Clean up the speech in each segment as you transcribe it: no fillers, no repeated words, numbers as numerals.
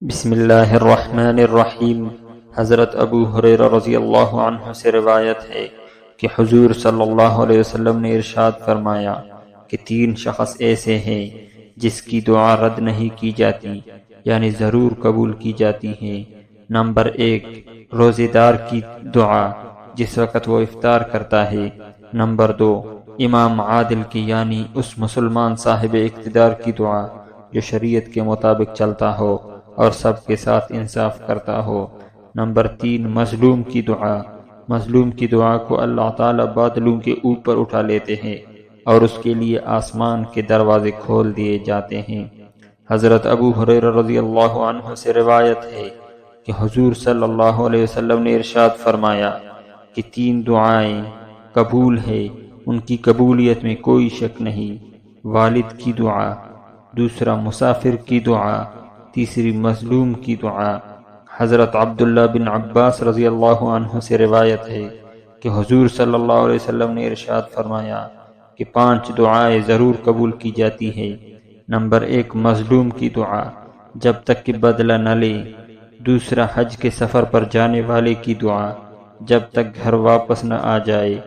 بسم اللہ الرحمن الرحیم۔ حضرت ابو ہریرہ رضی اللہ عنہ سے روایت ہے کہ حضور صلی اللہ علیہ وسلم نے ارشاد فرمایا کہ 3 شخص ایسے ہیں جس کی دعا رد نہیں کی جاتی، یعنی ضرور قبول کی جاتی ہیں۔ نمبر 1، روزے دار کی دعا جس وقت وہ افطار کرتا ہے۔ نمبر 2، امام عادل کی یعنی اس مسلمان صاحب اقتدار کی دعا جو شریعت کے مطابق چلتا ہو اور سب کے ساتھ انصاف کرتا ہو۔ نمبر 3، مظلوم کی دعا۔ مظلوم کی دعا کو اللہ تعالیٰ بادلوں کے اوپر اٹھا لیتے ہیں اور اس کے لیے آسمان کے دروازے کھول دیے جاتے ہیں۔ حضرت ابو ہریرہ رضی اللہ عنہ سے روایت ہے کہ حضور صلی اللہ علیہ وسلم نے ارشاد فرمایا کہ 3 دعائیں قبول ہے، ان کی قبولیت میں کوئی شک نہیں۔ والد کی دعا، دوسرا مسافر کی دعا، تیسری مظلوم کی دعا۔ حضرت عبداللہ بن عباس رضی اللہ عنہ سے روایت ہے کہ حضور صلی اللہ علیہ وسلم نے ارشاد فرمایا کہ 5 دعائیں ضرور قبول کی جاتی ہیں۔ نمبر 1، مظلوم کی دعا جب تک کہ بدلہ نہ لے۔ دوسرا، حج کے سفر پر جانے والے کی دعا جب تک گھر واپس نہ آ جائے۔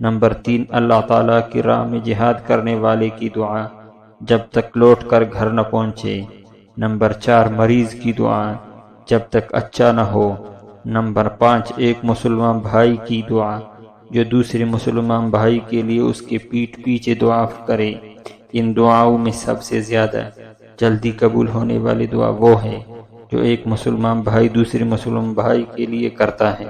نمبر 3، اللہ تعالیٰ کی راہ میں جہاد کرنے والے کی دعا جب تک لوٹ کر گھر نہ پہنچے۔ نمبر 4، مریض کی دعا جب تک اچھا نہ ہو۔ نمبر 5، ایک مسلمان بھائی کی دعا جو دوسرے مسلمان بھائی کے لیے اس کے پیٹھ پیچھے دعا کرے۔ ان دعاؤں میں سب سے زیادہ جلدی قبول ہونے والی دعا وہ ہے جو ایک مسلمان بھائی دوسرے مسلمان بھائی کے لیے کرتا ہے۔